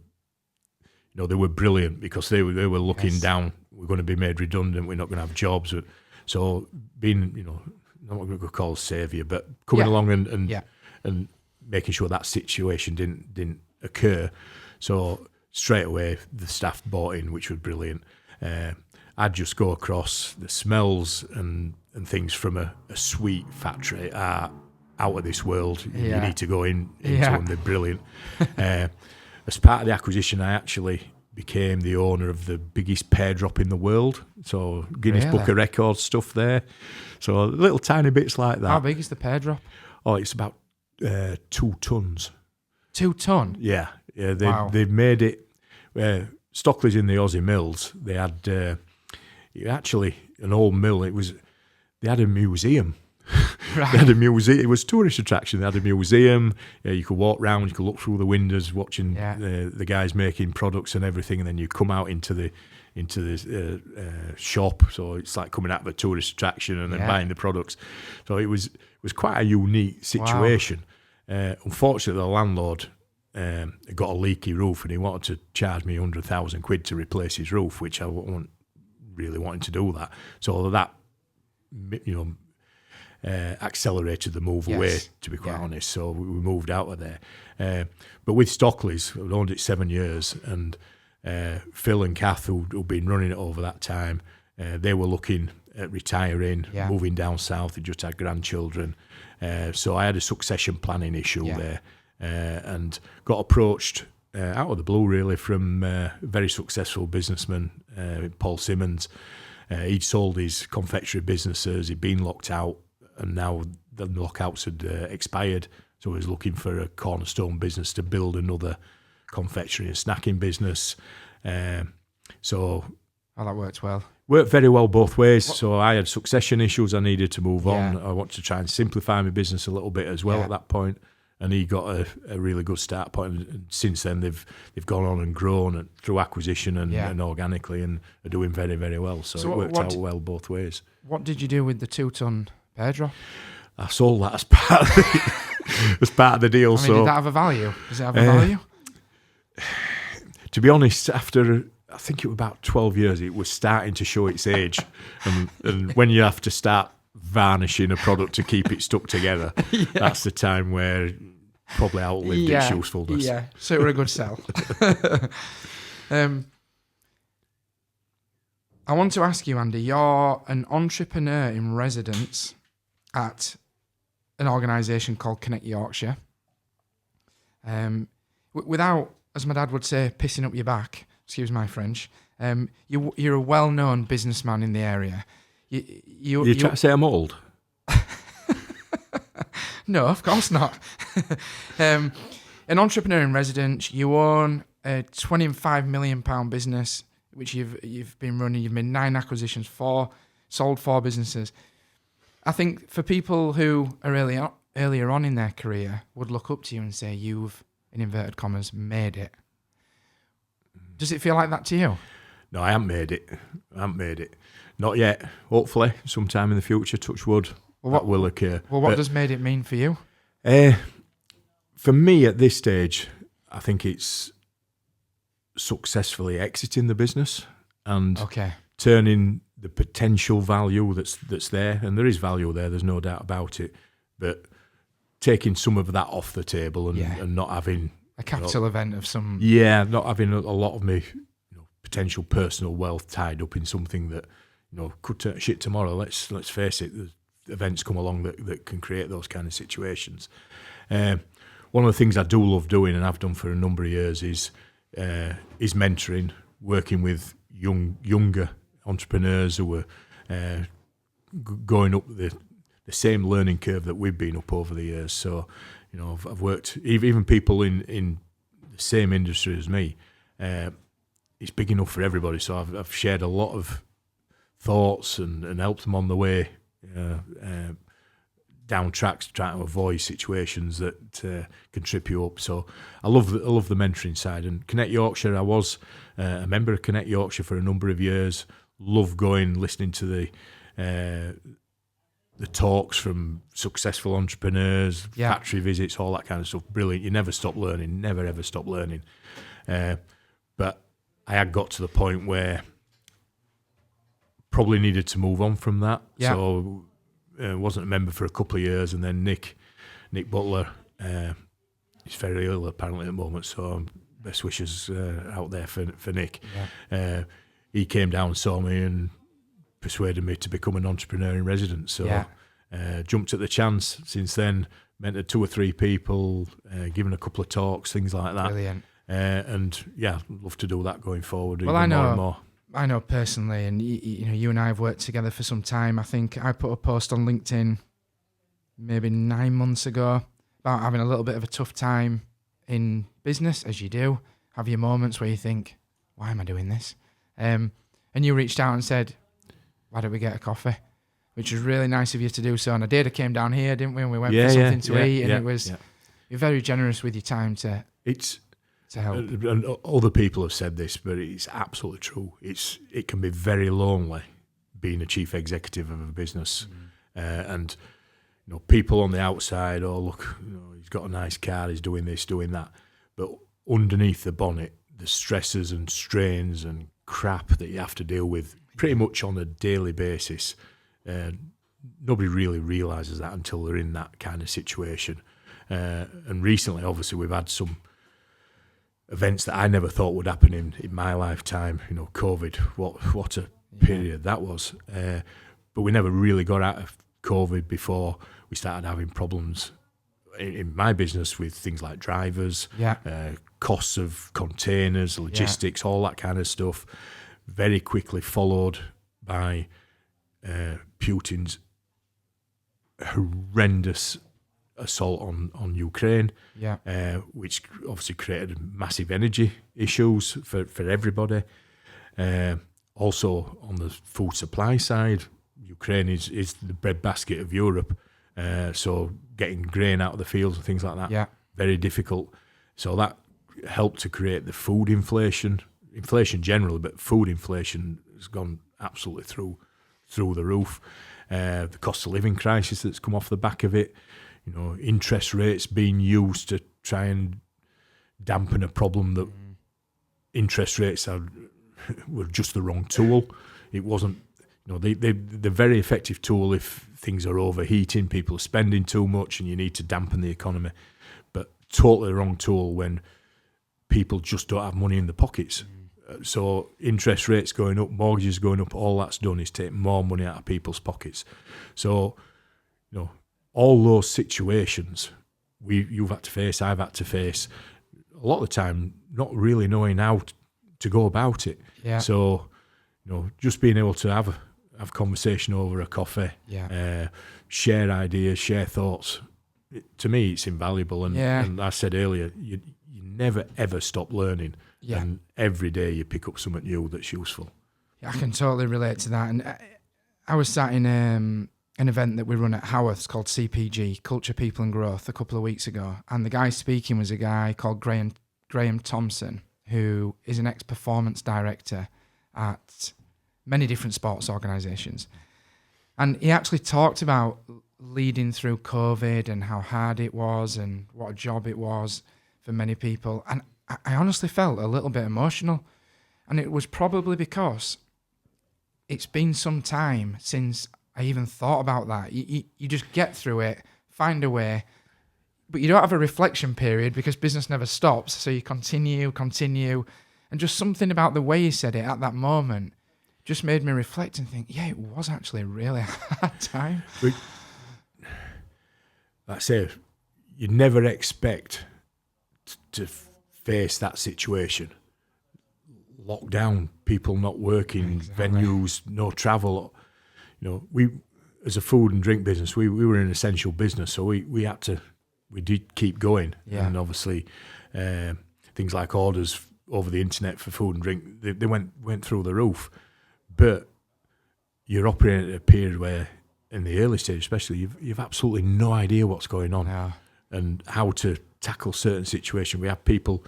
they were brilliant, because they were looking down. We're going to be made redundant. We're not going to have jobs. So being, not what we could call a saviour, but coming along and making sure that situation didn't occur. So straight away the staff bought in, which was brilliant. I'd just go across the smells and things from a sweet factory are out of this world. You need to go into them. They're brilliant. As part of the acquisition, I actually became the owner of the biggest pear drop in the world. So Guinness Book of Records stuff there. So little tiny bits like that. How big is the pear drop? Oh, it's about 2 tons. 2 ton? Yeah. They've made it. Stockley's in the Aussie Mills. They had actually an old mill. They had a museum. Right. They had a museum. It was a tourist attraction. They had a museum. You could walk round. You could look through the windows, watching the guys making products and everything. And then you come out into into the shop. So it's like coming out of a tourist attraction and then buying the products. So it was quite a unique situation. Wow. Unfortunately, the landlord got a leaky roof and he wanted to charge me 100,000 quid to replace his roof, which I wasn't really wanting to do that. So that, accelerated the move away, to be quite honest. So we moved out of there. But with Stockley's, we've owned it 7 years, and Phil and Kath, who'd been running it over that time, they were looking at retiring, moving down south. They just had grandchildren. So I had a succession planning issue there, and got approached out of the blue, really, from a very successful businessman, Paul Simmons. He'd sold his confectionery businesses, he'd been locked out, and now the lockouts had expired. So he was looking for a cornerstone business to build another confectionery and snacking business. So that worked well. Worked very well both ways. So I had succession issues. I needed to move on. I wanted to try and simplify my business a little bit as well at that point. And he got a really good start point. And since then, they've gone on and grown through acquisition and organically, and are doing very, very well. So it worked out well both ways. What did you do with the 2-ton pear drop? I sold that as part of the deal. Did that have a value? Does it have a value? To be honest, after I think it was about 12 years, it was starting to show its age. and when you have to start varnishing a product to keep it stuck together, that's the time where it probably outlived its usefulness. Yeah, so it were a good sell. I want to ask you, Andy, you're an entrepreneur in residence at an organisation called Connect Yorkshire. Without, as my dad would say, pissing up your back, excuse my French, you're a well-known businessman in the area. You're trying to say I'm old? No, of course not. An entrepreneur in residence, you own a £25 million business, which you've been running. You've made 9 acquisitions, sold 4 businesses. I think for people who are earlier on in their career would look up to you and say, you've, in inverted commas, made it. Does it feel like that to you? No, I haven't made it. Not yet. Hopefully, sometime in the future, touch wood, that will occur. Well, what does made it mean for you? For me, at this stage, I think it's successfully exiting the business and turning the potential value that's there, and there is value there, there's no doubt about it, but taking some of that off the table and not having a capital event of some... Yeah, not having a lot of me potential personal wealth tied up in something that could turn shit tomorrow. Let's face it, there's events come along that can create those kind of situations. One of the things I do love doing, and I've done for a number of years, is mentoring, working with younger entrepreneurs who are going up the same learning curve that we've been up over the years. So, I've worked even people in the same industry as me. It's big enough for everybody. So I've shared a lot of thoughts and helped them on the way down tracks, trying to avoid situations that can trip you up. So I love the mentoring side. And Connect Yorkshire, I was a member of Connect Yorkshire for a number of years. Love going, listening to the talks from successful entrepreneurs, factory visits, all that kind of stuff. Brilliant. You never stop learning, never ever stop learning. But I had got to the point where probably needed to move on from that. Yeah. So wasn't a member for a couple of years, and then Nick Butler, he's very ill apparently at the moment, so best wishes out there for Nick. Yeah. He came down and saw me and persuaded me to become an entrepreneur in residence. So jumped at the chance. Since then, mentored 2 or 3 people, given a couple of talks, things like that. Brilliant. And love to do that going forward. Well, even more and more. I know personally, and you and I have worked together for some time. I think I put a post on LinkedIn maybe 9 months ago about having a little bit of a tough time in business, as you do. Have your moments where you think, why am I doing this? And you reached out and said, why don't we get a coffee? Which was really nice of you to do so. And I did. I came down here, didn't we? And we went for something to eat. And it was you're very generous with your time to... to help. And other people have said this, but it's absolutely true. It can be very lonely being a chief executive of a business, and people on the outside, oh look, he's got a nice car, he's doing this, doing that, but underneath the bonnet, the stresses and strains and crap that you have to deal with pretty much on a daily basis. Nobody really realises that until they're in that kind of situation. And recently, obviously, we've had some events that I never thought would happen in my lifetime. COVID, what a period that was. But we never really got out of COVID before we started having problems in my business with things like drivers, costs of containers, logistics, all that kind of stuff. Very quickly followed by Putin's horrendous assault on Ukraine, which obviously created massive energy issues for everybody. Also, on the food supply side, Ukraine is the breadbasket of Europe, so getting grain out of the fields and things like that, very difficult. So that helped to create the food inflation generally, but food inflation has gone absolutely through the roof. The cost of living crisis that's come off the back of it, interest rates being used to try and dampen a problem that interest rates were just the wrong tool. It wasn't, they're very effective tool if things are overheating, people are spending too much and you need to dampen the economy, but totally the wrong tool when people just don't have money in the pockets. So interest rates going up, mortgages going up, all that's done is take more money out of people's pockets. So, all those situations you've had to face, I've had to face, a lot of the time not really knowing how to go about it. Yeah. So, just being able to have conversation over a coffee, share ideas, share thoughts, to me it's invaluable. And I said earlier, you never ever stop learning. Yeah. And every day you pick up something new that's useful. Yeah, I can totally relate to that. And I was sat in an event that we run at Haworth's called CPG, Culture, People and Growth, a couple of weeks ago. And the guy speaking was a guy called Graham Thompson, who is an ex-performance director at many different sports organisations. And he actually talked about leading through COVID and how hard it was and what a job it was for many people. And I honestly felt a little bit emotional, and it was probably because it's been some time since I even thought about that. You just get through it, find a way, but you don't have a reflection period because business never stops, so you continue, and just something about the way he said it at that moment just made me reflect and think, it was actually a really hard time. Like I say, you never expect to face that situation. Lockdown, people not working, venues, no travel. We as a food and drink business, we were an essential business, so we did keep going. Yeah. And obviously, things like orders over the internet for food and drink, they went through the roof. But you're operating at a period where, in the early stage especially, you've absolutely no idea what's going on and how to tackle certain situations. We have people,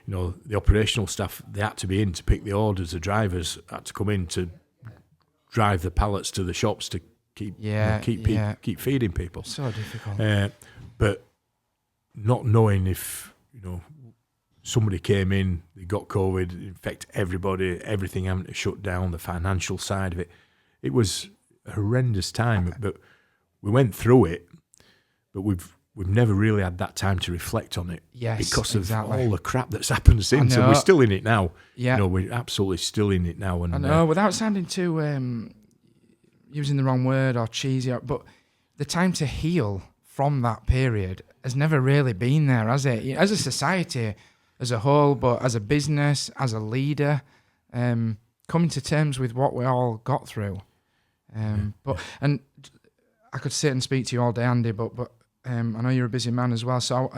the operational staff, they had to be in to pick the orders. The drivers had to come in to drive the pallets to the shops to keep feeding people. So difficult. But not knowing if somebody came in, they got COVID, infect everybody, everything having to shut down, the financial side of it. It was a horrendous time, but we went through it. But we've never really had that time to reflect on it because of all the crap that's happened since. And we're still in it now. Yeah. We're absolutely still in it now. And I know, without sounding too, using the wrong word or cheesy, but the time to heal from that period has never really been there, has it? As a society as a whole, but as a business, as a leader, coming to terms with what we all got through. And I could sit and speak to you all day, Andy, but I know you're a busy man as well. So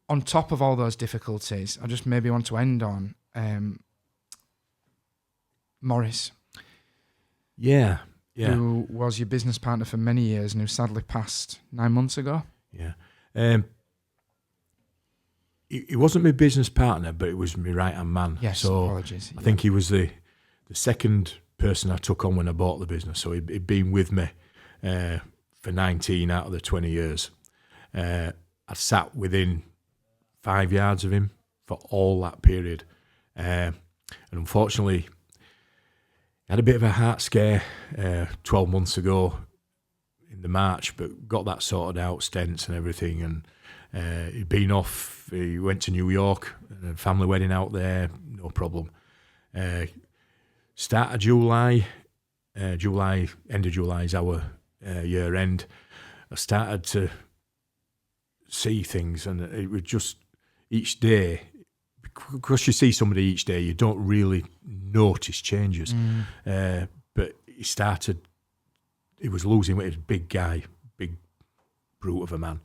on top of all those difficulties, I just maybe want to end on Morris. Yeah. Who was your business partner for many years and who sadly passed 9 months ago. Yeah. he wasn't my business partner, but he was my right-hand man. Yes, so apologies. I think he was the second person I took on when I bought the business. So he'd been with me for 19 out of the 20 years. I sat within 5 yards of him for all that period. And unfortunately, I had a bit of a heart scare 12 months ago in the March, but got that sorted out, stents and everything. And he'd been off, he went to New York, a family wedding out there, no problem. Start of July, end of July is our year end. I started to see things, and it was just each day, because you see somebody each day, you don't really notice changes. But he was losing weight. He was a big guy, big brute of a man.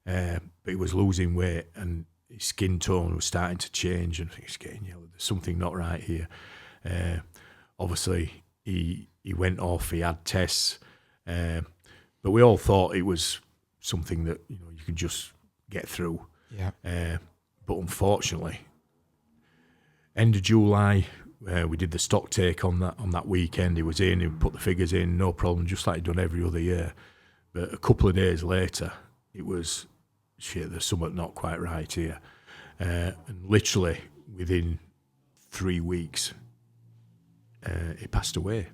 But he was losing weight, and his skin tone was starting to change, and he's getting, there's something not right here. Obviously, he went off, he had tests, but we all thought it was something that you could just get through. Yeah. But unfortunately, end of July, we did the stock take on that weekend. He was in, he put the figures in, no problem, just like he'd done every other year. But a couple of days later, it was, shit, there's something not quite right here. And literally within 3 weeks, he passed away.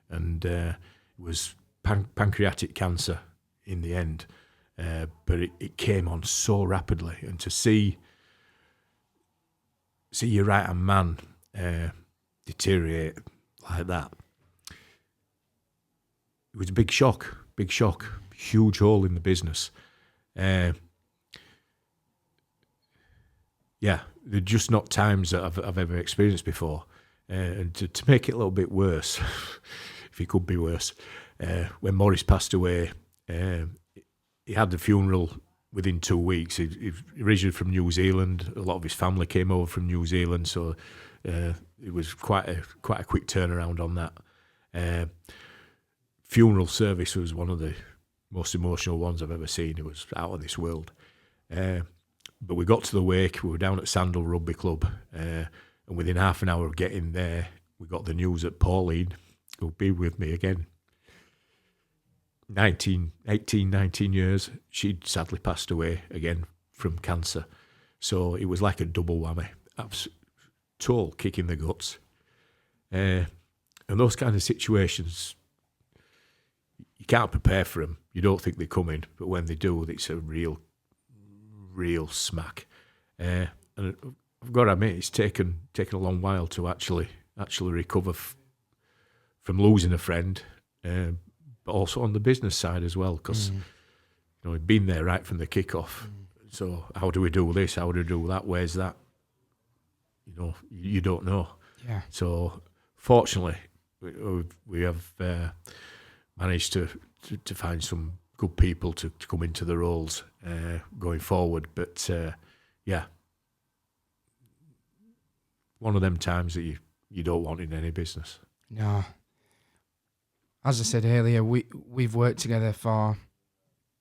And it was pancreatic cancer in the end. But it came on so rapidly. And to see your right-hand man deteriorate like that, it was a big shock, huge hole in the business. They're just not times that I've ever experienced before. And to make it a little bit worse, if it could be worse, when Morris passed away, he had the funeral within 2 weeks. He originally from New Zealand. A lot of his family came over from New Zealand, so it was quite a quick turnaround on that. Funeral service was one of the most emotional ones I've ever seen. It was out of this world. But we got to the wake. We were down at Sandal Rugby Club, and within half an hour of getting there, we got the news that Pauline, who'll be with me again, 19 years, she'd sadly passed away again from cancer. So it was like a double whammy. Total kick in the guts. And those kind of situations, you can't prepare for them. You don't think they're coming, but when they do, it's a real smack. And I've got to admit, it's taken a long while to actually recover from losing a friend, but also on the business side as well, because we've been there right from the kickoff. So how do we do this? How do we do that? Where's that? You don't know. Yeah. So fortunately, we have managed to find some good people to come into the roles going forward. But one of them times that you don't want in any business. No. As I said earlier, we've worked together for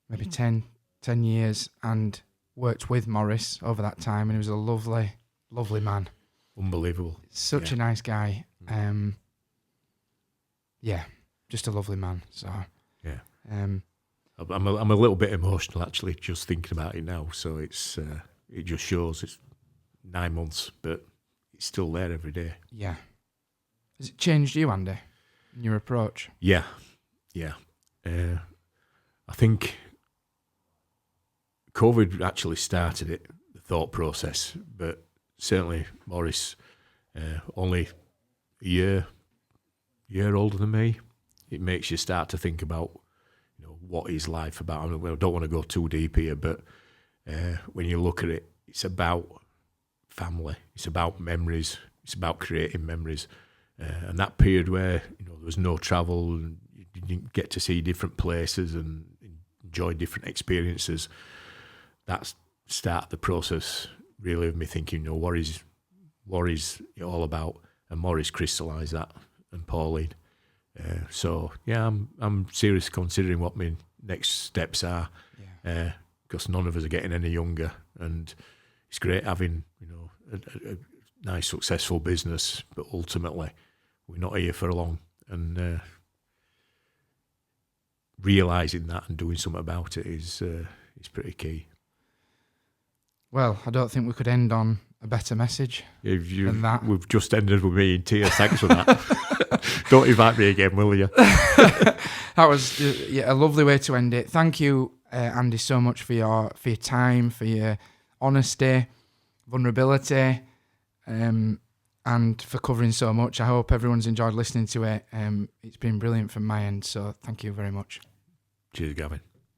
maybe 10 years and worked with Morris over that time, and he was a lovely, lovely man. Unbelievable. Such a nice guy. Just a lovely man. So yeah. I'm a little bit emotional actually just thinking about it now. So it's it just shows it's 9 months, but it's still there every day. Yeah. Has it changed you, Andy, in your approach? Yeah. I think COVID actually started it, the thought process, but certainly Morris, only a year older than me, it makes you start to think about, what is life about. I don't want to go too deep here, but when you look at it, it's about family, it's about memories, it's about creating memories. And that period where there was no travel and you didn't get to see different places and enjoy different experiences, that started the process really of me thinking, what is it all about? And Morris crystallised that, and Pauline. I'm serious considering what my next steps are, because none of us are getting any younger, and it's great having a nice successful business, but ultimately we're not here for long, and realising that and doing something about it is pretty key. Well, I don't think we could end on a better message than that. We've just ended with me in tears. Thanks for that. Don't invite me again, will you? That was a lovely way to end it. Thank you, Andy, so much for your time, for your honesty, vulnerability, and for covering so much. I hope everyone's enjoyed listening to it. It's been brilliant from my end, so thank you very much. Cheers, Gavin.